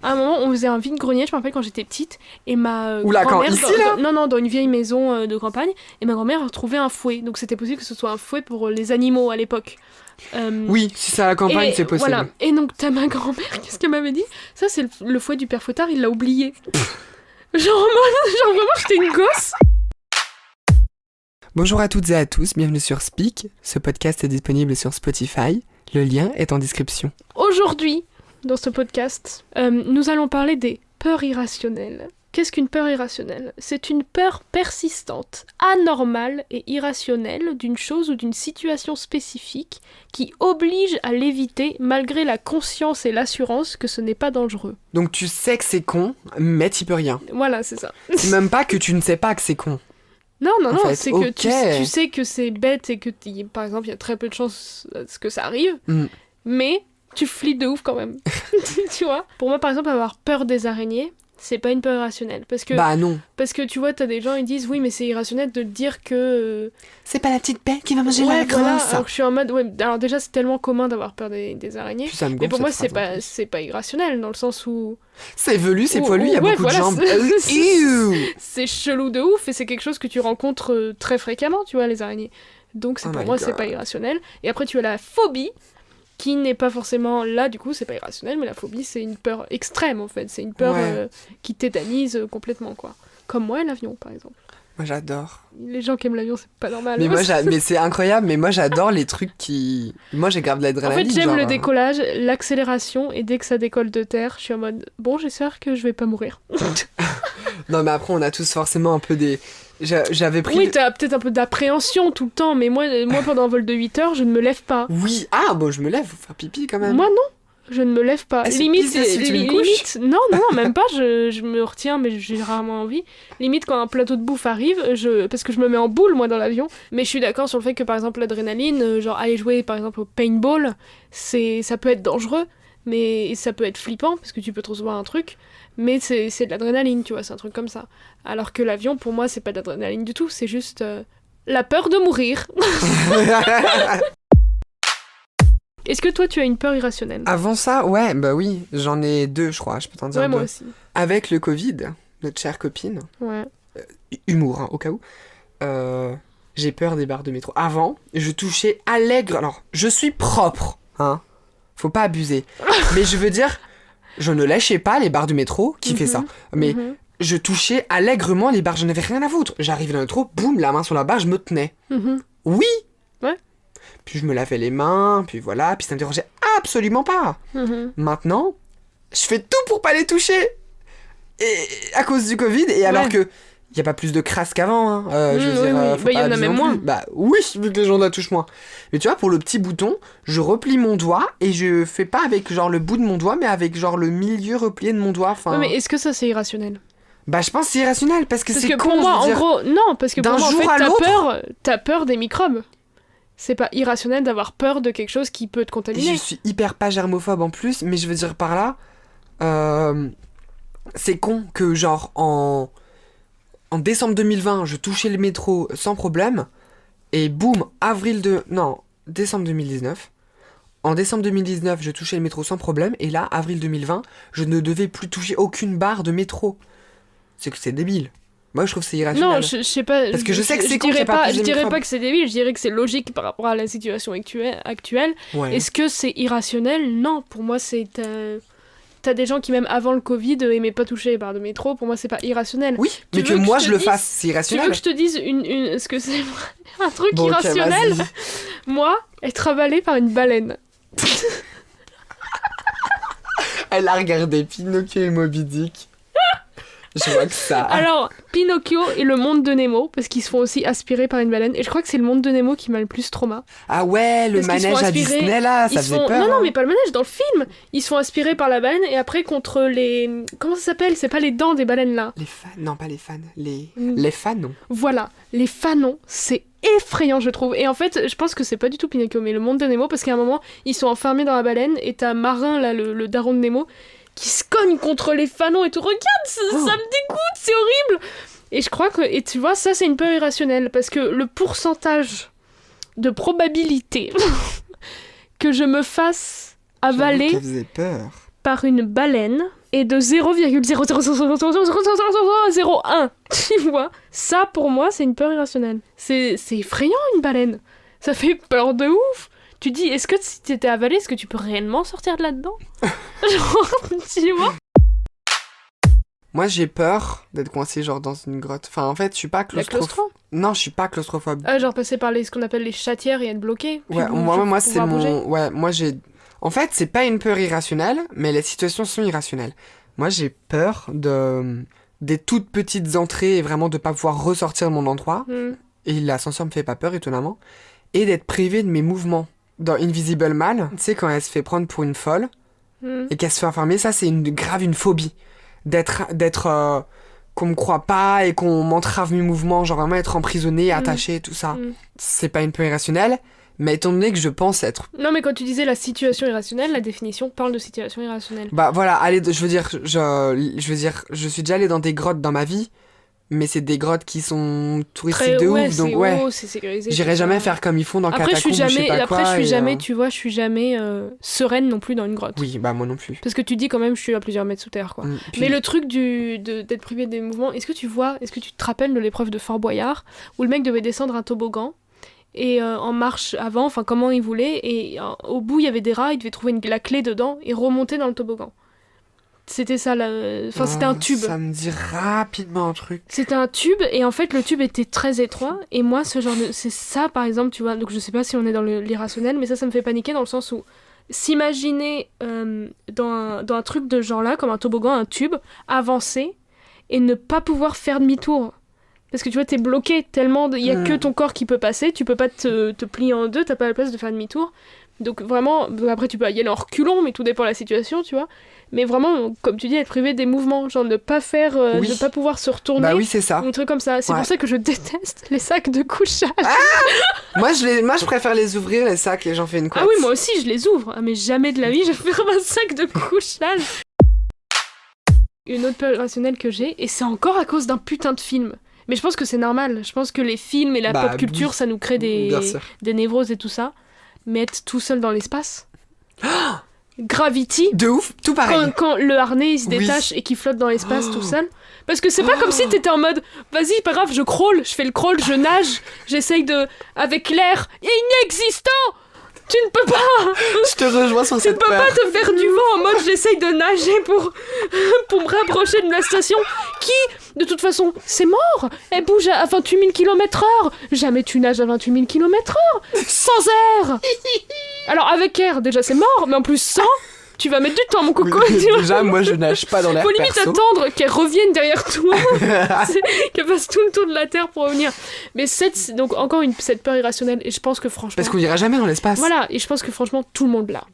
À un moment, on faisait un vide-grenier, je me rappelle quand j'étais petite, et ma Oula, grand-mère... quand ici, là Non, dans une vieille maison de campagne, et ma grand-mère a retrouvé un fouet. Donc c'était possible que ce soit un fouet pour les animaux à l'époque. Oui, si c'est à la campagne, c'est possible. Voilà. Et donc t'as ma grand-mère, qu'est-ce qu'elle m'avait dit ? Ça, c'est le fouet du père Fouettard, il l'a oublié. Genre vraiment, j'étais une gosse. Bonjour à toutes et à tous, bienvenue sur Speak. Ce podcast est disponible sur Spotify. Le lien est en description. Aujourd'hui, dans ce podcast, nous allons parler des peurs irrationnelles. Qu'est-ce qu'une peur irrationnelle ? C'est une peur persistante, anormale et irrationnelle d'une chose ou d'une situation spécifique qui oblige à l'éviter malgré la conscience et l'assurance que ce n'est pas dangereux. Donc tu sais que c'est con, mais t'y peux rien. Voilà, c'est ça. C'est même pas que tu ne sais pas que c'est con. Non, fait, c'est ok. que tu sais que c'est bête et que, par exemple, il y a très peu de chances que ça arrive, mais tu flippes de ouf quand même. Tu vois ? Pour moi, par exemple, avoir peur des araignées, c'est pas une peur irrationnelle. Parce que, Bah non. Parce que tu vois, t'as des gens, ils disent oui, mais c'est irrationnel de te dire que. C'est pas la petite bête qui va manger la voilà, grosse. alors que je suis en mode. Ouais, alors déjà, c'est tellement commun d'avoir peur des araignées. Puis ça me Mais gonfle, pour moi, cette phrase, c'est pas irrationnel dans le sens où. C'est velu, c'est poilu, il y a ouais, beaucoup voilà, de jambes. Ew. C'est chelou de ouf et c'est quelque chose que tu rencontres très fréquemment, tu vois, les araignées. Donc Oh pour my moi, God. c'est pas irrationnel. Et après, tu as la phobie, qui n'est pas forcément là, du coup, c'est pas irrationnel, mais la phobie, c'est une peur extrême, en fait. C'est une peur Ouais. qui tétanise complètement, quoi. Comme moi et l'avion, par exemple. Moi j'adore. Les gens qui aiment l'avion, c'est pas normal. Mais mais c'est incroyable, mais moi j'adore les trucs qui... Moi j'ai grave de En l'adrénaline. fait, j'aime genre, le décollage, l'accélération, et dès que ça décolle de terre, je suis en mode, bon, j'espère que je vais pas mourir. Non mais après on a tous forcément un peu des... J'avais pris... Oui, t'as peut-être un peu d'appréhension tout le temps, mais moi pendant un vol de 8 heures, je ne me lève pas. Oui, ah bon je me lève, faut faire pipi quand même. Moi non, je ne me lève pas. Ah, c'est Limite, pisse si tu me couches. non, même pas, je me retiens, mais j'ai rarement envie. Limite, quand un plateau de bouffe arrive, parce que je me mets en boule, moi, dans l'avion, mais je suis d'accord sur le fait que, par exemple, l'adrénaline, genre aller jouer, par exemple, au paintball, ça peut être dangereux, mais ça peut être flippant, parce que tu peux te recevoir un truc, mais c'est de l'adrénaline, tu vois, c'est un truc comme ça. Alors que l'avion, pour moi, c'est pas de l'adrénaline du tout, c'est juste la peur de mourir. Est-ce que toi, tu as une peur irrationnelle ? Avant ça, ouais, bah oui, j'en ai deux je crois, je peux t'en dire Ouais, moi deux. aussi. Avec le Covid, notre chère copine, Ouais. humour hein, au cas où, j'ai peur des barres de métro. Avant, je touchais allègre, alors je suis propre, hein, faut pas abuser, mais je veux dire, je ne lâchais pas les barres du métro, qui fait ça, mais je touchais allègrement les barres, je n'avais rien à foutre. J'arrivais dans le métro, boum, la main sur la barre, je me tenais. Oui. Ouais. Puis je me lavais les mains, puis voilà, puis ça me dérangeait absolument pas. Maintenant, je fais tout pour pas les toucher. Et à cause du Covid, et alors que y a pas plus de crasse qu'avant, hein. Je veux dire, faut bah, y pas en a abuser même non moins. plus. Bah oui, vu que les gens la touchent moins. Mais tu vois, pour le petit bouton, je replie mon doigt et je fais pas avec genre le bout de mon doigt, mais avec genre le milieu replié de mon doigt. Enfin. Ouais, mais est-ce que ça c'est irrationnel ? Bah je pense que c'est irrationnel parce que Parce c'est que con. pour moi, je veux en dire. gros, non, parce que d'un pour moi, en jour fait, à l'autre. t'as peur des microbes. C'est pas irrationnel d'avoir peur de quelque chose qui peut te Et contaminer. je suis hyper pas germophobe en plus, mais je veux dire par là, c'est con que genre en décembre 2020, je touchais le métro sans problème, et boum, décembre 2019. En décembre 2019, je touchais le métro sans problème, et là, avril 2020, je ne devais plus toucher aucune barre de métro. C'est que c'est débile. Moi, je trouve que c'est irrationnel. Non, je sais pas. Parce que je sais que c'est con qu'il y a pas plus de Je dirais microbes. pas que c'est débile, je dirais que c'est logique par rapport à la situation actuelle. Ouais. Est-ce que c'est irrationnel ? Non, pour moi, c'est. T'as des gens qui, même avant le Covid, aimaient pas toucher les barres de métro. Pour moi, c'est pas irrationnel. Oui, Tu mais veux que moi je je te le dise- fasse, c'est Tu veux irrationnel. que je te dise ce que c'est un truc Bon, ok, irrationnel ? vas-y. Moi, être avalée par une baleine. Elle a regardé Pinocchio et Moby Dick. Je vois que ça. Alors, Pinocchio et le monde de Nemo, parce qu'ils se font aussi aspirer par une baleine. Et je crois que c'est le monde de Nemo qui m'a le plus trauma. Ah ouais, le Parce qu'ils se manège font à aspirer- Disney là, Ils ça se faisait font... peur. Non, hein. mais pas le manège, dans le film. Ils se font aspirer par la baleine et après contre les... Comment ça s'appelle ? C'est pas les dents des baleines là. Les fans, non pas les fans, les Mm. fanons. Voilà, les fanons, c'est effrayant je trouve. Et en fait, je pense que c'est pas du tout Pinocchio, mais le monde de Nemo, parce qu'à un moment, ils sont enfermés dans la baleine et t'as Marin là, le daron de Nemo, qui se cogne contre les fanons et tout. Regarde, ça me dégoûte, c'est horrible. Et je crois que, et tu vois, ça c'est une peur irrationnelle, parce que le pourcentage de probabilité que je me fasse J'avoue avaler qu'elle faisait peur. par une baleine est de 0,000000001. Tu vois, ça pour moi c'est une peur irrationnelle. C'est effrayant une baleine. Ça fait peur de ouf. Tu dis, est-ce que si t'étais avalé, est-ce que tu peux réellement sortir de là-dedans? Genre, tu vois? Moi, j'ai peur d'être coincé genre dans une grotte. Enfin, en fait, je suis pas La claustrophobe. claustro? Non, je suis pas claustrophobe. Genre passer par ce qu'on appelle les chatières et être bloqué. Puis Ouais, moi c'est pouvoir bouger. mon... Ouais, moi j'ai... En fait, c'est pas une peur irrationnelle, mais les situations sont irrationnelles. Moi, j'ai peur des toutes petites entrées et vraiment de pas pouvoir ressortir de mon endroit. Et l'ascenseur me fait pas peur, étonnamment. Et d'être privé de mes mouvements. Dans Invisible Man, tu sais, quand elle se fait prendre pour une folle et qu'elle se fait enfermer, ça, c'est grave une phobie. D'être qu'on me croit pas et qu'on m'entrave mes mouvements, genre vraiment être emprisonné, attaché, tout ça. C'est pas une peur irrationnelle, mais étant donné que je pense être... Non, mais quand tu disais la situation irrationnelle, la définition parle de situation irrationnelle. Bah voilà, allez, je veux dire, je suis déjà allé dans des grottes dans ma vie, mais c'est des grottes qui sont touristiques de ouf, donc ouais. Haut, c'est sécurisé. J'irai jamais faire comme ils font dans Après, Catacombe, je sais pas quoi. je suis jamais, tu vois, je suis jamais sereine non plus dans une grotte. Oui, bah moi non plus. Parce que tu dis quand même, je suis à plusieurs mètres sous terre, quoi. Puis... Mais le truc d'être privé des mouvements, est-ce que tu te rappelles de l'épreuve de Fort Boyard, où le mec devait descendre un toboggan, et en marche avant, enfin comment il voulait, et au bout il y avait des rats, il devait trouver la clé dedans, et remonter dans le toboggan. C'était ça, c'était un tube. Ça me dit rapidement un truc. C'était un tube, et en fait, le tube était très étroit, et moi, c'est ça, par exemple, tu vois, donc je sais pas si on est dans l'irrationnel, mais ça me fait paniquer dans le sens où s'imaginer dans un truc de genre-là, comme un toboggan, un tube, avancer, et ne pas pouvoir faire demi-tour. Parce que tu vois, t'es bloqué tellement, il y a que ton corps qui peut passer, tu peux pas te plier en deux, t'as pas la place de faire demi-tour. Donc vraiment, après tu peux y aller en reculant, mais tout dépend de la situation, tu vois. Mais vraiment, comme tu dis, être privé des mouvements, genre ne pas faire, ne pas pouvoir se retourner. Bah oui, c'est ça. Un truc comme ça. C'est pour ça que je déteste les sacs de couchage. Moi, je préfère les ouvrir, les sacs, et j'en fais une couette. Ah oui, moi aussi, je les ouvre. Ah, mais jamais de la vie, je vais faire un sac de couchage. Une autre peur irrationnelle que j'ai, et c'est encore à cause d'un putain de film. Mais je pense que c'est normal. Je pense que les films et la pop culture, ça nous crée des névroses et tout ça. Mais être tout seul dans l'espace. Gravity. De ouf, tout pareil. Quand le harnais il se détache et qu'il flotte dans l'espace tout seul. Parce que c'est pas comme si t'étais en mode vas-y, pas grave, je crawl, je fais le crawl, je nage, j'essaye de. Avec l'air inexistant! Tu ne peux pas! Je te rejoins sur cette peur. Tu ne peux pas te faire du vent en mode j'essaye de nager pour me rapprocher de la station qui, de toute façon, c'est mort! Elle bouge à 28 000 km/h! Jamais tu nages à 28 000 km/h! Sans air! Alors avec air, déjà c'est mort, mais en plus sans, tu vas mettre du temps, mon coco! Oui, déjà, moi je nage pas dans l'air. Faut limite attendre qu'elle revienne derrière toi, qu'elle fasse tout le tour de la Terre pour revenir. Mais donc encore cette peur irrationnelle, et je pense que franchement... Parce qu'on ira jamais dans l'espace. Voilà, et je pense que franchement, tout le monde l'a.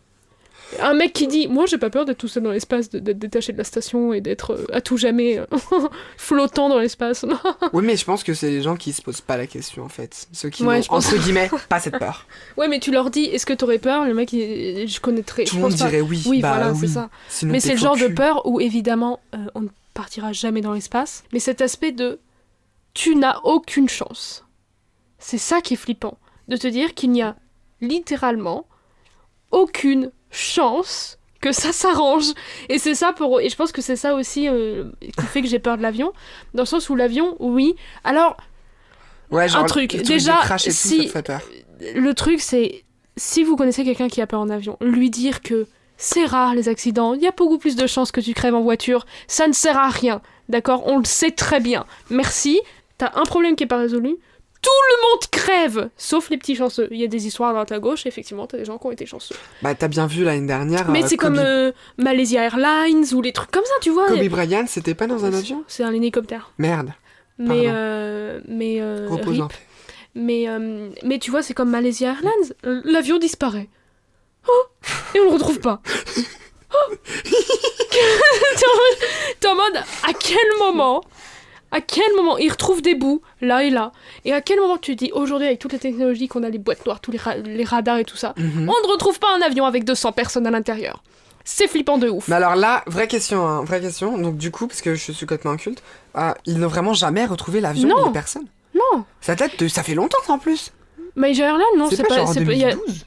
Un mec qui dit, moi j'ai pas peur d'être tout seul dans l'espace, d'être détaché de la station et d'être à tout jamais flottant dans l'espace. Oui, mais je pense que c'est les gens qui se posent pas la question en fait. Ceux qui Ouais, n'ont, entre guillemets, pas cette peur. Ouais, mais tu leur dis, est-ce que t'aurais peur? Le mec, je connaîtrais. Tout le monde dirait oui. Oui, bah, voilà, oui. c'est ça. Sinon, Mais c'est le t'es genre faux de cul. peur où évidemment on ne partira jamais dans l'espace. Mais cet aspect de tu n'as aucune chance. C'est ça qui est flippant. De te dire qu'il n'y a littéralement aucune chance que ça s'arrange. Et c'est ça et je pense que c'est ça aussi qui fait que j'ai peur de l'avion. Dans le sens où l'avion, oui. Alors, Ouais, genre, un truc. le Déjà, du crash et tout, si ça te fait peur. le truc c'est si vous connaissez quelqu'un qui a peur en avion, lui dire que c'est rare les accidents, il y a beaucoup plus de chances que tu crèves en voiture, ça ne sert à rien, d'accord? On le sait très bien. Merci, t'as un problème qui est pas résolu, tout le monde crève, sauf les petits chanceux. Il y a des histoires à droite à gauche, effectivement, t'as des gens qui ont été chanceux. Bah, t'as bien vu l'année dernière. Mais c'est comme Malaysia Airlines ou les trucs comme ça, tu vois. Kobe Bryant, c'était pas dans un avion? C'est un hélicoptère. Merde. Mais Repose en RIP. paix. Mais tu vois, c'est comme Malaysia Airlines. L'avion disparaît. Oh, et on le retrouve pas. Oh. T'es en mode, à quel moment ils retrouvent des bouts, là et là, et à quel moment tu dis, aujourd'hui avec toutes les technologies qu'on a, les boîtes noires, tous les radars et tout ça, on ne retrouve pas un avion avec 200 personnes à l'intérieur. C'est flippant de ouf. Mais alors là, vraie question. Donc du coup, parce que je suis complètement inculte, ils n'ont vraiment jamais retrouvé l'avion Non. des personnes? Non. Ça fait longtemps en plus. Malaysia Airlines, non, C'est pas genre en 2012?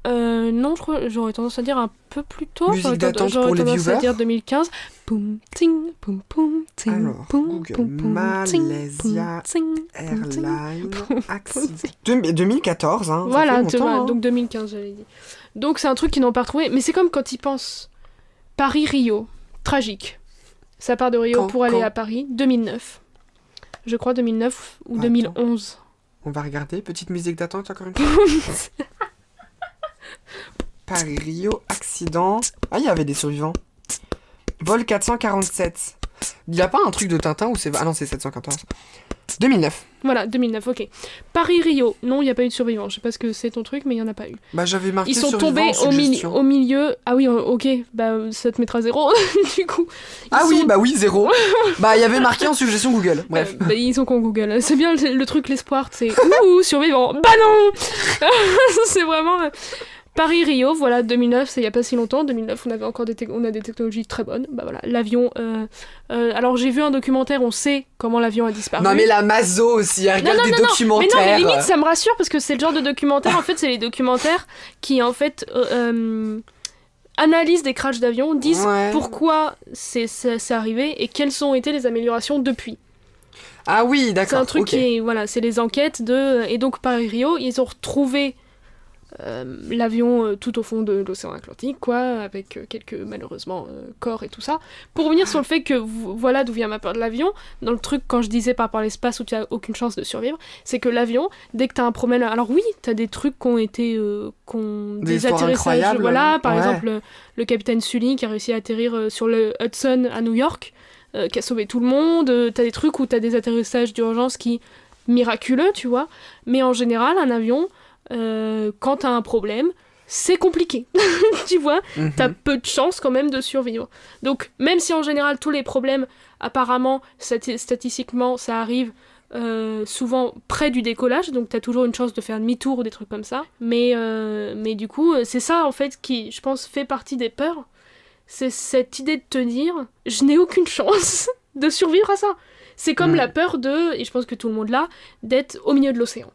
Non, j'aurais tendance à dire un peu plus tôt. Musique d'attente J'aurais pour les tendance à viewers. dire 2015. Poum, ting, poum, poum, ting, Alors, poum, Google, poum, poum, ting, Malaysia poum, ting, poum, ting. Airlines poum, accident. 2014, hein. Voilà, ça fait tu vois, longtemps, hein. donc 2015, j'avais dit. Donc c'est un truc qu'ils n'ont pas retrouvé, mais c'est comme quand ils pensent Paris-Rio, tragique. Ça part de Rio Quand- pour aller quand à Paris, 2009. Je crois 2009 ou Attends. 2011. On va regarder. Petite musique d'attente encore une fois. Paris-Rio, accident. Ah, il y avait des survivants. Vol 447. Il n'y a pas un truc de Tintin ou c'est... Ah non, c'est 714. 2009. Voilà, 2009, ok. Paris-Rio, non, il n'y a pas eu de survivants. Je sais pas ce que c'est ton truc, mais il n'y en a pas eu. Bah, j'avais marqué Ils sont survivants tombés en suggestion. au milieu. Ah oui, ok, bah ça te mettra 0 du coup. Oui, 0. Bah, il y avait marqué en suggestion Google. Bref. Bah, ils sont con Google. C'est bien le truc, l'espoir, c'est ouh, survivant. Bah non c'est vraiment. Paris-Rio, voilà, 2009, c'est il y a pas si longtemps. 2009, on avait encore on a des technologies très bonnes. Bah voilà, l'avion. Alors j'ai vu un documentaire, on sait comment l'avion a disparu. Non, mais la Mazo aussi, elle regarde des Mais documentaires. non, mais limite, ça me rassure parce que c'est le genre de documentaire, en fait, c'est les documentaires qui, en fait, analysent des crashs d'avion, disent Ouais. pourquoi c'est arrivé et quelles ont été les améliorations depuis. Ah oui, d'accord. C'est un truc ok. qui est, voilà, c'est les enquêtes de... Et donc, Paris-Rio, ils ont retrouvé l'avion tout au fond de l'océan Atlantique, quoi, avec quelques, malheureusement, corps et tout ça. Pour revenir sur le fait que, voilà d'où vient ma peur de l'avion, dans le truc, quand je disais par rapport à l'espace où tu as aucune chance de survivre, c'est que l'avion, dès que tu as un problème... Alors oui, tu as des trucs qui ont été... Des histoires atterrissages, incroyables. voilà, par Ouais. exemple, le capitaine Sully qui a réussi à atterrir sur le Hudson à New York, qui a sauvé tout le monde. T'as des trucs où t'as des atterrissages d'urgence qui... miraculeux, tu vois. Mais en général, un avion... quand t'as un problème, c'est compliqué, tu vois, Mhm. t'as peu de chances quand même de survivre. Donc, même si en général tous les problèmes, apparemment, statistiquement, ça arrive souvent près du décollage, donc t'as toujours une chance de faire demi-tour ou des trucs comme ça. Mais du coup, c'est ça en fait qui, je pense, fait partie des peurs. C'est cette idée de te dire, je n'ai aucune chance de survivre à ça. C'est comme la peur de, et je pense que tout le monde l'a, d'être au milieu de l'océan.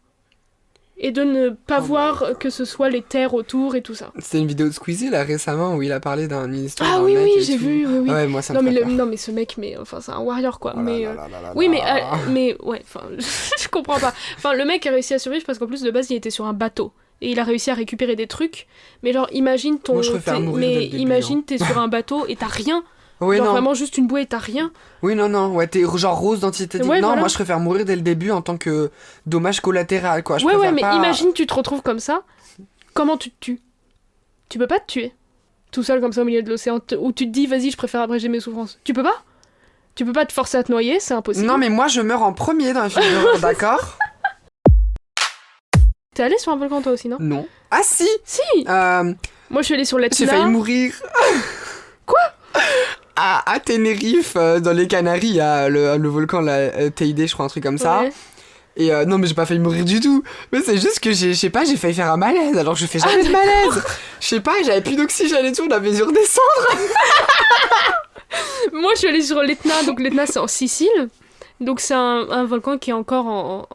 Et de ne pas voir que ce soit les terres autour et tout ça. C'était une vidéo de Squeezie là récemment où il a parlé d'une histoire Ah d'un oui, mec oui, et j'ai tout. vu, oui, oui. Ouais, moi ça me Non mais, fait peur. non mais ce mec, enfin c'est un warrior quoi. Oh là mais, là là là là oui là. mais ouais, enfin je comprends pas. Enfin le mec a réussi à survivre parce qu'en plus de base il était sur un bateau. Et il a réussi à récupérer des trucs. Mais genre imagine ton... Moi, je préfère mourir dès le début, imagine t'es sur un bateau et t'as rien. Oui, genre non. vraiment juste une bouée et t'as rien. Oui, non, ouais, t'es genre rose d'antithétique. Ouais, non, voilà. moi je préfère mourir dès le début en tant que dommage collatéral, quoi. Je Ouais, préfère mais pas... imagine tu te retrouves comme ça. Comment tu te tues? Tu peux pas te tuer. Tout seul comme ça au milieu de l'océan. Où tu te dis, vas-y, je préfère abréger mes souffrances. Tu peux pas? Tu peux pas te forcer à te noyer, c'est impossible. Non, mais moi je meurs en premier dans les films d'horreur, d'accord? T'es allé sur un volcan toi aussi, non? Non. Ah si! Si! Euh, Moi je suis allée sur l'Etna. j'ai failli mourir. Quoi? À Tenerife, dans les Canaries, il y a le volcan, la Teide, je crois, un truc comme ça. Ouais. Et non, mais j'ai pas failli mourir du tout. Mais c'est juste que je sais pas, j'ai failli faire un malaise. Alors je fais jamais de malaise. Je sais pas, j'avais plus d'oxygène et tout, on avait dû redescendre. Moi je suis allée sur l'Etna, donc l'Etna c'est en Sicile. Donc c'est un volcan qui est encore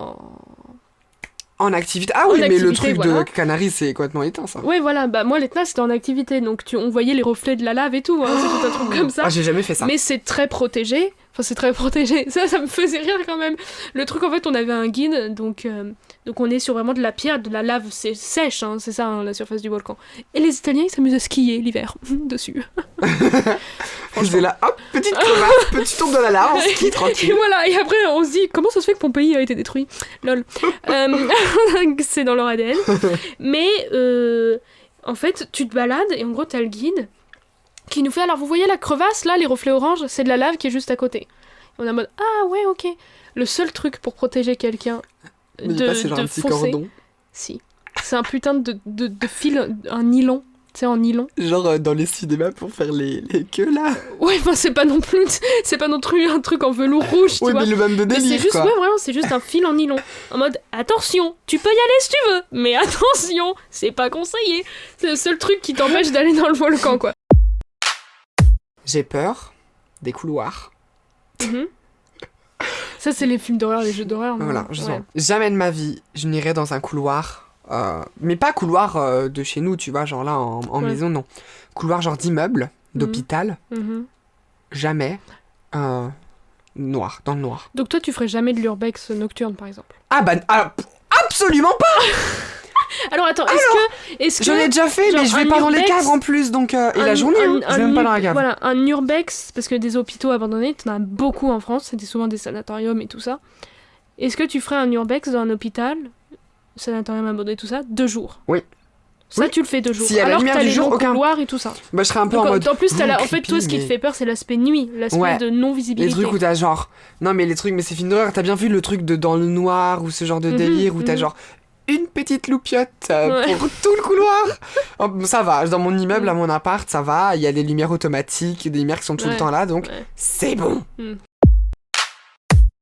En activité. Ah En oui, mais le activité, truc voilà. de Canaries, c'est complètement éteint, ça. Ouais voilà, bah moi l'Etna c'était en activité, donc on voyait les reflets de la lave et tout, hein, c'est tout un truc comme ça. Ah, j'ai jamais fait ça. Mais c'est très protégé. Enfin, c'est très protégé. Ça me faisait rire quand même. Le truc, en fait, on avait un guide, donc on est sur vraiment de la pierre, de la lave sèche, hein, c'est ça, hein, la surface du volcan. Et les Italiens, ils s'amusent à skier l'hiver, dessus. C'est là, hop, petite crevasse, petit tour de la lave, on skie Et tranquille. voilà, et après, on se dit, comment ça se fait que Pompéi a été détruit? Lol. C'est dans leur ADN. Mais, en fait, tu te balades, et en gros, t'as le guide qui nous fait, alors vous voyez la crevasse, là, les reflets oranges, c'est de la lave qui est juste à côté. On est en mode, ah ouais, ok. Le seul truc pour protéger quelqu'un Mais dis pas, c'est genre de un petit foncer, cordon. si. C'est un putain de fil, un nylon. Tu sais, en nylon. Genre dans les cinémas pour faire les queues, là. Ouais, enfin, c'est pas non plus un truc en velours rouge, tu Oui, vois. mais le même de Mais délire, c'est juste, quoi. ouais, vraiment, c'est juste un fil en nylon. En mode, attention, tu peux y aller si tu veux, mais attention, c'est pas conseillé. C'est le seul truc qui t'empêche d'aller dans le volcan, quoi. J'ai peur des couloirs. Mhm. Ça, c'est les films d'horreur, les jeux d'horreur. non Voilà, Ouais. justement. Jamais de ma vie, je n'irai dans un couloir Mais pas couloir de chez nous, tu vois, genre là en Ouais. maison, non. Couloir genre d'immeuble, d'hôpital, Mhm. jamais. Noir, dans le noir. Donc toi, tu ferais jamais de l'urbex nocturne, par exemple. Ah bah, absolument pas. Alors attends, est-ce que J'en ai déjà fait, genre, mais je vais un pas dans les urbex- caves en plus, donc... et la journée, je vais même pas dans la cave. Voilà, un urbex, parce que des hôpitaux abandonnés, t'en as beaucoup en France, c'était souvent des sanatoriums et tout ça. Est-ce que tu ferais un urbex dans un hôpital, sanatorium abandonné, tout ça, 2 jours? Oui. Ça, Oui. tu le fais 2 jours. Si à la Alors que lumière t'as du les jour, longs aucun. couloirs et tout ça. Bah, je serais un peu Donc, en mode... en plus, en fait, creepy, toi, ce qui te mais- fait peur, c'est l'aspect nuit, l'aspect Ouais. de Les non-visibilité. trucs où t'as genre... Non, mais les trucs, mais c'est film d'horreur. T'as bien vu le truc de dans le noir ou ce genre de Mhm, délire où t'as mhm. genre une petite loupiote Ouais. pour tout le couloir. Oh, ça va, dans mon immeuble, à mon appart, ça va. Il y a des lumières automatiques, des lumières qui sont tout le Ouais. temps là, donc Ouais. c'est bon. Mhm.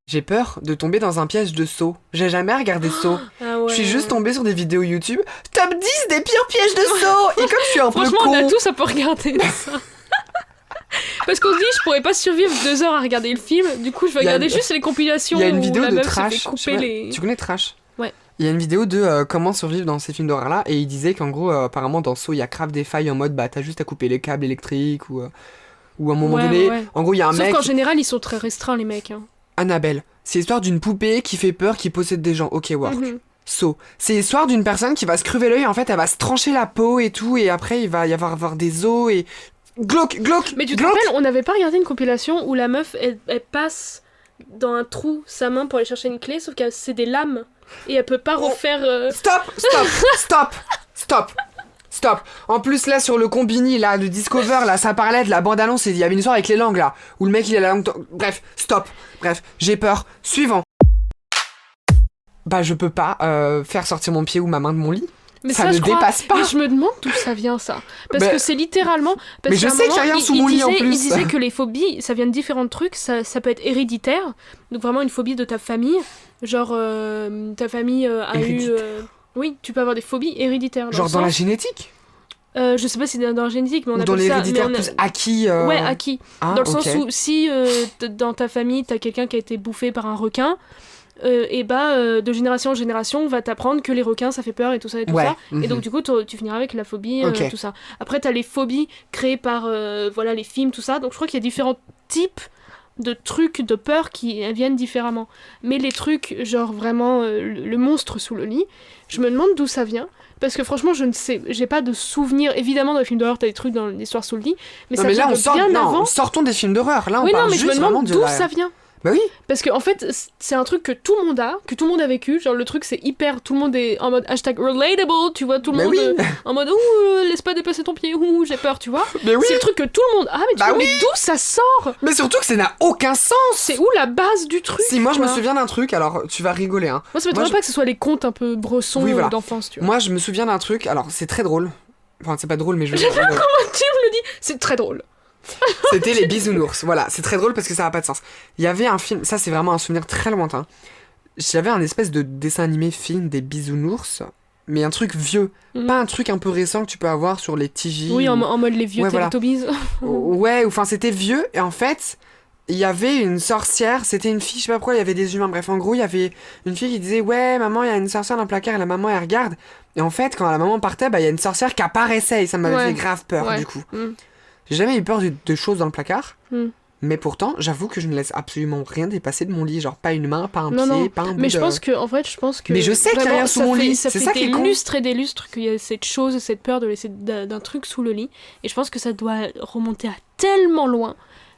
J'ai peur de tomber dans un piège de saut. J'ai jamais regardé saut. Ah ouais. Je suis juste tombée sur des vidéos YouTube. Top 10 des pires pièges de saut. Et comme je suis un peu Franchement, on a con... tous un peu regardé ça. Parce qu'on se dit, je pourrais pas survivre 2 heures à regarder le film, du coup, je vais Il y a regarder une- juste les compilations Il y a une où vidéo la de meuf Trash. se fait je sais couper pas, les... Tu connais Trash? Ouais. Il y a une vidéo de comment survivre dans ces films d'horreur là, et il disait qu'en gros, apparemment dans Saw, il y a grave des failles en mode bah t'as juste à couper les câbles électriques ou à un moment Ouais, donné. ouais. En gros, il y a un Sauf mec, qu'en général, ils sont très restreints, les mecs. Hein. Annabelle. C'est l'histoire d'une poupée qui fait peur, qui possède des gens. Ok, work. Mhm. Saw. C'est l'histoire d'une personne qui va se crever l'œil, en fait, elle va se trancher la peau et tout, et après il va y avoir des os et. Glauque, glauque, Mais tu te glauque. rappelles, on n'avait pas regardé une compilation où la meuf, elle passe dans un trou sa main pour aller chercher une clé, sauf que c'est des lames, et elle peut pas Oh. refaire... Stop, stop, stop, stop, stop. En plus, là, sur le combini, là, de Discover, là, ça parlait de la bande-annonce et il y avait une histoire avec les langues, là, où le mec, il a la langue... Bref, stop. Bref, j'ai peur. Suivant. Bah, je peux pas faire sortir mon pied ou ma main de mon lit. Mais Ça ça, ne je crois... dépasse pas. Mais je me demande d'où ça vient, ça. Parce Mais- que c'est littéralement... Parce Mais je qu'à un sais qu'il y a moment, rien sous mon lit, en Il plus. disait que les phobies, ça vient de différents trucs, ça peut être héréditaire, donc vraiment une phobie de ta famille, genre ta famille a eu... Héréditaire. Oui, tu peux avoir des phobies héréditaires. Genre le dans la sens- génétique je sais pas si c'est dans la génétique, mais on ou dans appelle ça... l'héréditaire mais on a- plus acquis Ouais, acquis. Ah, Dans le ok. sens où si dans ta famille t'as quelqu'un qui a été bouffé par un requin, et de génération en génération on va t'apprendre que les requins ça fait peur et tout ça et tout Ouais, ça. mhm. Et donc du coup tu finiras avec la phobie, Ok. tout ça. Après t'as les phobies créées par voilà, les films, tout ça. Donc je crois qu'il y a différents types de trucs de peur qui viennent différemment. Mais les trucs genre vraiment le monstre sous le lit, je me demande d'où ça vient. Parce que franchement, je ne sais, j'ai pas de souvenir. Évidemment, dans les films d'horreur, t'as des trucs dans l'histoire sous le lit, mais Non, ça mais là, vient on de sort... bien non, avant. sortons des films d'horreur. Là, on Oui, non, parle mais je me juste vraiment demande de d'où la... ça vient. Bah oui. Parce que en fait, c'est un truc que tout le monde a, que tout le monde a vécu. Genre le truc, c'est hyper, tout le monde est en mode hashtag relatable, tu vois, tout le Mais monde oui. en mode ouh, laisse pas dépasser ton pied, ouh, j'ai peur, tu vois. Mais oui. C'est le truc que tout le monde a, mais tu Bah vois, oui. mais d'où ça sort? Mais surtout que ça n'a aucun sens. C'est où la base du truc? Si, moi, je me quoi. souviens d'un truc, alors tu vas rigoler, hein. Moi, ça m'étonnerait je- pas que ce soit les contes un peu bressons Oui, voilà. d'enfance, tu vois. Moi, je me souviens d'un truc, alors c'est très drôle. Enfin, c'est pas drôle, mais je veux J'aime dire, bien comment tu me le dis, c'est très drôle. c'était les bisounours. Voilà, c'est très drôle parce que ça n'a pas de sens. Il y avait un film, ça c'est vraiment un souvenir très lointain. J'avais un espèce de dessin animé film des bisounours, mais un truc vieux. Mhm. Pas un truc un peu récent que tu peux avoir sur les TJ. Oui, ou- en mode les vieux Ouais, voilà. Teletubbies. Ouais, enfin c'était vieux, et en fait, il y avait une sorcière, c'était une fille, je sais pas pourquoi, il y avait des humains, bref, en gros, il y avait une fille qui disait, ouais, maman, il y a une sorcière dans le placard, et la maman, elle regarde. Et en fait, quand la maman partait, bah, il y a une sorcière qui apparaissait, et ça m'avait Ouais. fait grave peur, Ouais. du coup. Mm. J'ai jamais eu peur de choses dans le placard, Mm. mais pourtant, j'avoue que je ne laisse absolument rien dépasser de mon lit, genre pas une main, pas un Non, pied, non. pas un bout Mais je de- pense que, en fait, je pense que. Mais je sais qu'il y a vraiment, rien sous ça mon fait- lit, Ça c'est fait ça qui des est con. lustres et des lustres qu'il y a cette chose, cette peur de laisser d'un truc sous le lit. Et je pense que ça doit remonter à tellement loin.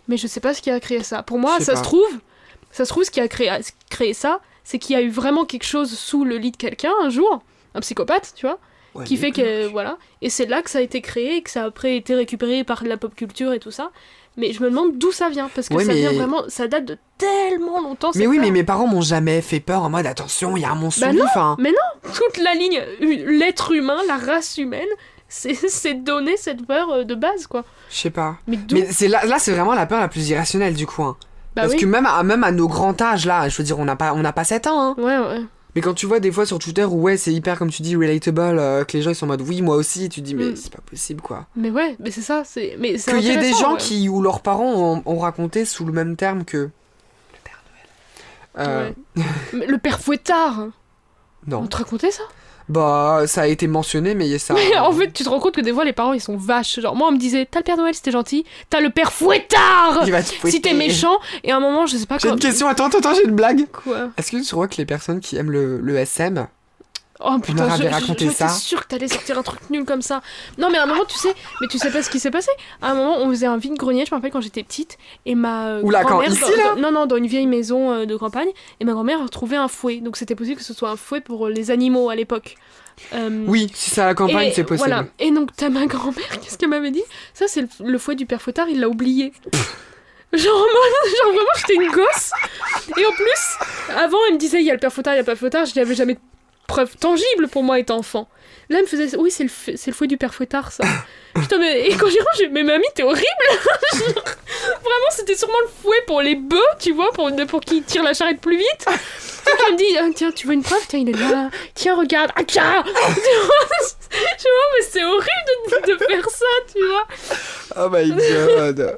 Mais je sais pas ce qui a créé ça. Pour moi, Je sais ça pas. se trouve, ce qui a créé ça, c'est qu'il y a eu vraiment quelque chose sous le lit de quelqu'un un jour, un psychopathe, tu vois, Ouais, qui mais fait que glauque. voilà. Et c'est là que ça a été créé, et que ça a après été récupéré par la pop culture et tout ça. Mais je me demande d'où ça vient, parce que Ouais, ça vient mais- vraiment, ça date de tellement longtemps. Mais cette oui, peur. mais mes parents m'ont jamais fait peur en mode attention, il y a un monstre Bah sous le lit, non. enfin. Mais non, toute la ligne, l'être humain, la race humaine, c'est donner cette peur de base, quoi. Je sais pas. Mais d'où? Mais c'est là, c'est vraiment la peur la plus irrationnelle du coup. Hein. Bah Parce oui. que même à nos grands âges là, je veux dire, on n'a pas 7 ans. Hein. Ouais, ouais. Mais quand tu vois des fois sur Twitter où ouais, c'est hyper comme tu dis relatable, que les gens ils sont en mode oui moi aussi, tu te dis mais Mm. c'est pas possible quoi. Mais ouais, mais c'est ça, mais c'est Qu'il y ait des intéressant, gens ouais. qui où leurs parents ont raconté sous le même terme que le Père Noël. Ouais. Mais le père Fouettard, Non. on te racontait ça? Bah, ça a été mentionné, mais ça... Mais en fait, tu te rends compte que des fois, les parents, ils sont vaches. Genre, moi, on me disait, t'as le Père Noël, c'était gentil. T'as le Père Fouettard Il va te fouetter. si t'es méchant. Et à un moment, je sais pas J'ai quoi. une question, attends, j'ai une blague. Quoi? Est-ce que tu crois que les personnes qui aiment le SM, Oh putain, leur avait raconté ça. j'étais sûre que t'allais sortir un truc nul comme ça. Non, mais à un moment, tu sais pas ce qui s'est passé. À un moment, on faisait un vide-grenier, je me rappelle quand j'étais petite, et ma Oula, quand grand-mère, ici, là dans une vieille maison de campagne, et ma grand-mère a trouvé un fouet. Donc c'était possible que ce soit un fouet pour les animaux à l'époque. Oui, si c'est à la campagne, c'est possible. Voilà. Et donc, t'as ma grand-mère, qu'est-ce qu'elle m'avait dit? Ça, c'est le fouet du Père Fouettard, il l'a oublié. Genre vraiment, j'étais une gosse. Et en plus, avant, elle me disait, il y a le Père Fouettard, il y a le Père Fouettard, je n'avais jamais de preuve tangible pour moi étant enfant. Là, elle me faisait, oui, c'est le fouet du Père Fouettard, ça. Putain, mais et quand j'y range, mais mamie, t'es horrible. Vraiment, c'était sûrement le fouet pour les bœufs, tu vois, pour qu'ils tirent la charrette plus vite. Donc elle me dit, ah, tiens, tu veux une preuve? Tiens, il est là. Tiens, regarde. Ah, tiens. Tu vois, mais c'est horrible de faire ça, tu vois. Oh my god.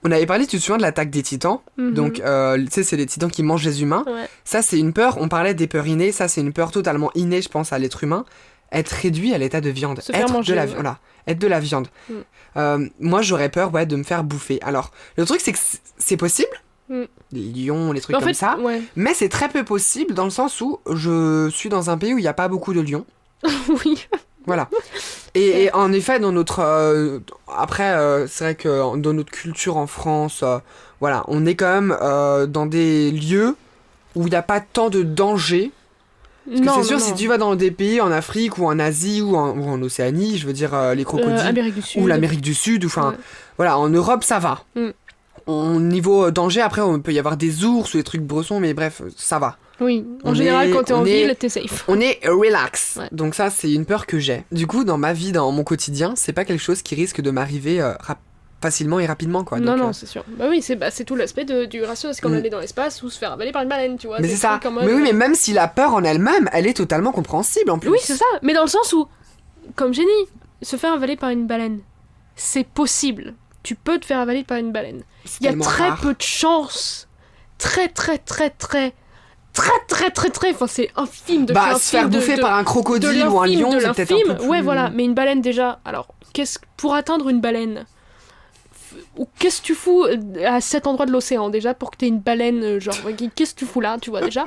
On avait parlé, tu te souviens de l'attaque des titans? Donc, tu sais, c'est les titans qui mangent les humains. Ouais. Ça, c'est une peur, on parlait des peurs innées, ça, c'est une peur totalement innée, je pense, à l'être humain. Être réduit à l'état de viande. Se faire manger, ouais. Voilà, être de la viande. Moi, j'aurais peur, de me faire bouffer. Alors, le truc, c'est que c'est possible. Les lions, les trucs comme ça. Ouais. Mais c'est très peu possible dans le sens où je suis dans un pays où il n'y a pas beaucoup de lions. Oui. Voilà. Et en effet, dans notre... après, c'est vrai que dans notre culture en France, voilà, on est quand même dans des lieux où il n'y a pas tant de danger. Parce que c'est sûr, si tu vas dans des pays en Afrique ou en Asie ou en Océanie, je veux dire les crocodiles, Amérique du Sud. ou l'Amérique du Sud, enfin, voilà, en Europe, ça va. Au niveau danger, après, on peut y avoir des ours ou des trucs bressons, mais bref, ça va. Oui, en général, quand t'es en ville, t'es safe. On est relax. Ouais. Donc ça, c'est une peur que j'ai. Du coup, dans ma vie, dans mon quotidien, c'est pas quelque chose qui risque de m'arriver facilement et rapidement, quoi. Non, Donc, non, c'est sûr. Bah oui, c'est tout l'aspect du ratio, c'est comme aller dans l'espace ou se faire avaler par une baleine, tu vois. Mais c'est ça. Mais oui, mais même si la peur en elle-même, elle est totalement compréhensible, en plus. Oui, c'est ça. Mais dans le sens où, comme j'ai dit, se faire avaler par une baleine, c'est possible. Tu peux te faire avaler par une baleine. Il y a très peu de chances. Très, enfin c'est infime de se faire bouffer par un crocodile ou un lion, c'est peut-être un peu plus... Ouais, voilà, mais une baleine déjà, alors, pour atteindre une baleine, qu'est-ce que tu fous à cet endroit de l'océan déjà pour que t'aies une baleine, genre, qu'est-ce que tu fous là, tu vois déjà?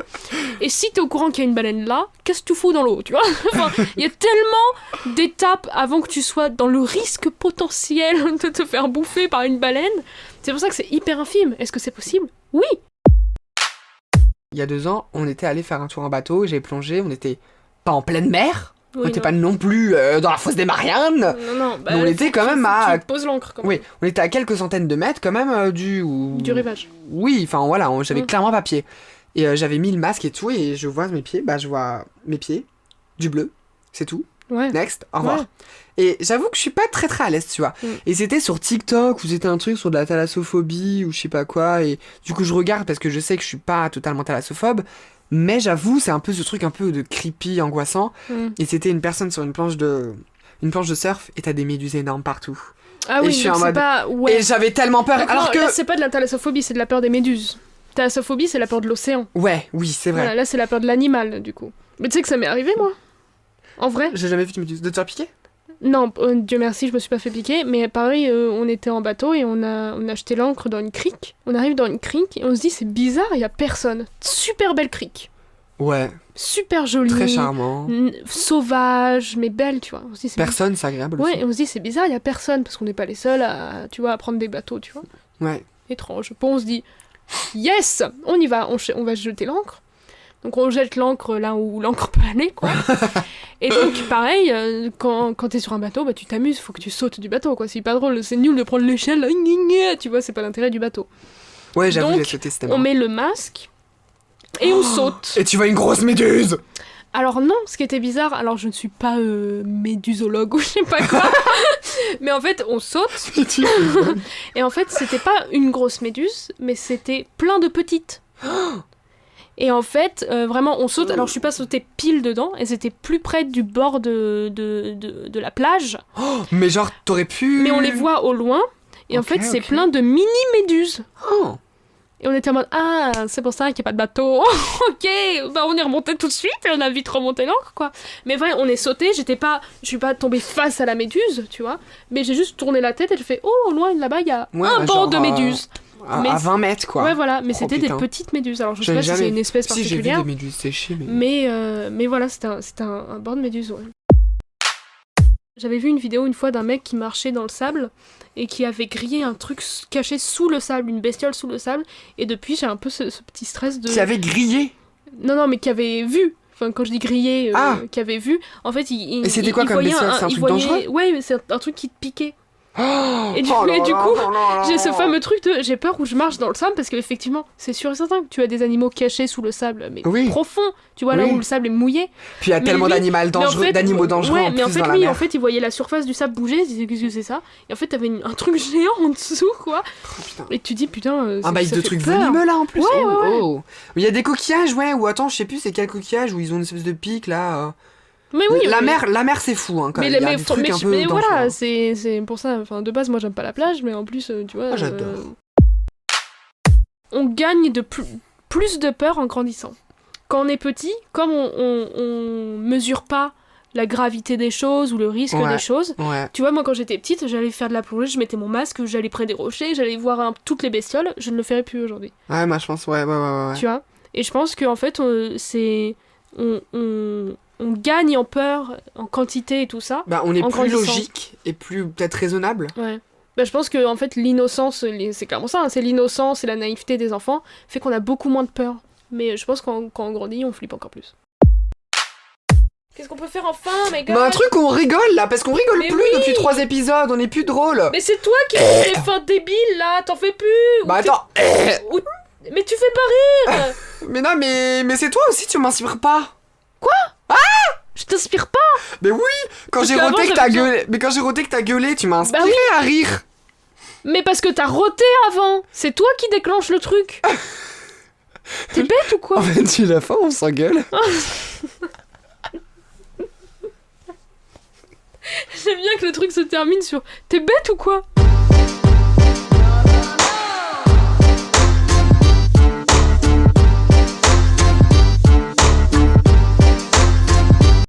Et si t'es au courant qu'il y a une baleine là, qu'est-ce que tu fous dans l'eau, tu vois? Enfin, il y a tellement d'étapes avant que tu sois dans le risque potentiel de te faire bouffer par une baleine, c'est pour ça que c'est hyper infime. Est-ce que c'est possible? Oui! Il y a 2 ans, on était allé faire un tour en bateau, j'ai plongé, on était pas en pleine mer, Oui, on était pas non plus dans la fosse des Mariannes, non, mais on était quand même à... Tu poses l'encre quand même. Oui, on était à quelques centaines de mètres quand même du rivage. Oui, enfin voilà, j'avais clairement pas pied. Et j'avais mis le masque et tout, et je vois mes pieds, je vois mes pieds, du bleu, c'est tout. Ouais. Next, au revoir. Ouais. Et j'avoue que je suis pas très à l'aise, tu vois. Et c'était sur TikTok, où c'était un truc sur de la thalassophobie, ou je sais pas quoi, et du coup je regarde parce que je sais que je suis pas totalement thalassophobe, mais j'avoue, c'est un peu ce truc un peu de creepy, angoissant. Et c'était une personne sur une planche de surf, et t'as des méduses énormes partout. Ah et oui, je suis en c'est mode... pas... Ouais. Et j'avais tellement peur, Donc, alors non, que... là, c'est pas de la thalassophobie, c'est de la peur des méduses. Thalassophobie, c'est la peur de l'océan. Ouais, oui, c'est vrai. Voilà, là, c'est la peur de l'animal, du coup. Mais tu sais que ça m'est arrivé, moi. En vrai. J'ai jamais vu de méduse. De te faire piquer? Non, Dieu merci, je me suis pas fait piquer, mais pareil, on était en bateau et on a jeté l'ancre dans une crique. On arrive dans une crique et on se dit, c'est bizarre, il y a personne. Super belle crique. Ouais. Super jolie. Très charmant. Sauvage, mais belle, tu vois. On se dit, personne, c'est agréable aussi. Ouais, et on se dit, c'est bizarre, il y a personne, parce qu'on n'est pas les seuls à, tu vois, à prendre des bateaux, tu vois. Ouais. Étrange. Bon, on se dit, yes, on y va, on va jeter l'ancre. Donc on jette l'ancre là où l'ancre peut aller, quoi. Et donc, pareil, quand t'es sur un bateau, bah tu t'amuses, faut que tu sautes du bateau, quoi. C'est pas drôle, c'est nul de prendre l'échelle, là, tu vois, c'est pas l'intérêt du bateau. Ouais, j'avoue, j'ai donc, sauté, c'était on met le masque et on saute. Et tu vois une grosse méduse! Alors non, ce qui était bizarre, alors je ne suis pas médusologue ou je sais pas quoi, mais en fait, on saute, et en fait, c'était pas une grosse méduse, mais c'était plein de petites. Et en fait, vraiment, on saute. Alors, je suis pas sautée pile dedans. Elles étaient plus près du bord de la plage. Oh, mais genre, t'aurais pu... Mais on les voit au loin. Et en fait, c'est plein de mini-méduses. Oh. Et on était en mode, ah, c'est pour ça qu'il n'y a pas de bateau. Ok, bah on est remonté tout de suite et on a vite remonté l'ancre, quoi. Mais vrai, on est sauté, je suis pas tombée face à la méduse, tu vois, mais j'ai juste tourné la tête et je fais, oh, au loin là-bas, il y a Ouais, un bah, banc genre, de méduses. Mais à 20 mètres, quoi. Ouais, voilà, mais Oh, c'était des putain. petites méduses. Alors je sais J'avais pas si c'est jamais- une espèce Si, j'ai vu particulière, des méduses séchées, mais... mais voilà, c'était un banc de méduses, ouais. J'avais vu une vidéo une fois d'un mec qui marchait dans le sable et qui avait grillé un truc caché sous le sable, une bestiole sous le sable, et depuis j'ai un peu ce petit stress de... Qui avait grillé. Non, mais qui avait vu. Enfin, quand je dis grillé, qui avait vu, en fait, Et c'était quoi comme voyait bestiole? C'est un truc dangereux? Ouais, mais c'est un truc qui te piquait. Oh, Et du coup, j'ai ce fameux truc de j'ai peur où je marche dans le sable parce qu'effectivement, c'est sûr et certain que tu as des animaux cachés sous le sable, mais Oui. profond, tu vois, là Oui. où le sable est mouillé. Puis il y a Mais tellement lui- d'animaux dangereux ouais, en mais en plus fait, dans la lui, mer. en fait, il voyait la surface du sable bouger, il disait qu'est-ce que c'est ça? Et en fait, t'avais un truc géant en dessous, quoi. Oh, putain. Et tu dis putain, Un bail ça de fait trucs peur. venimeux là en plus. Ouais, oh, ouais, ouais. oh. Il y a des coquillages, ouais, ou attends, je sais plus c'est quel coquillage où ils ont une espèce de pic là. Mais oui, la mais- mer c'est fou hein, quand Mais, même. Il y a des trucs mais, un peu mais dangereux, voilà, hein. c'est pour ça. Enfin, de base, moi, j'aime pas la plage, mais en plus, tu vois. Ah, j'adore. On gagne de plus de peur en grandissant. Quand on est petit, comme on mesure pas la gravité des choses ou le risque Ouais. des choses. Ouais. Tu vois, moi, quand j'étais petite, j'allais faire de la plongée, je mettais mon masque, j'allais près des rochers, j'allais voir toutes les bestioles. Je ne le ferai plus aujourd'hui. Ouais, moi je pense, ouais. Tu vois. Et je pense qu'en fait, on gagne en peur, en quantité et tout ça. Bah, on est En plus grandissant. logique et plus peut-être raisonnable. Ouais. Bah, je pense que en fait l'innocence, c'est clairement ça, hein, c'est l'innocence et la naïveté des enfants fait qu'on a beaucoup moins de peur. Mais je pense quand on grandit, on flippe encore plus. Qu'est-ce qu'on peut faire enfin, mes gars? Bah, un truc où on rigole là, parce qu'on rigole Mais plus oui. depuis 3 épisodes, on est plus drôle. Mais c'est toi qui fais des fins débiles là, t'en fais plus. Bah, Ou t'es- attends. ou- Mais tu fais pas rire. Mais non, mais c'est toi aussi, tu m'inspires pas. Je t'inspire pas. Mais oui, quand Parce j'ai qu'avant, roté que j'avais t'as gueulé, mais quand j'ai roté que t'as gueulé, tu m'as inspiré Bah oui. à rire. Mais parce que t'as roté avant. C'est toi qui déclenche le truc. T'es bête ou quoi? En fait, tu la fin, on s'engueule. J'aime bien que le truc se termine sur t'es bête ou quoi?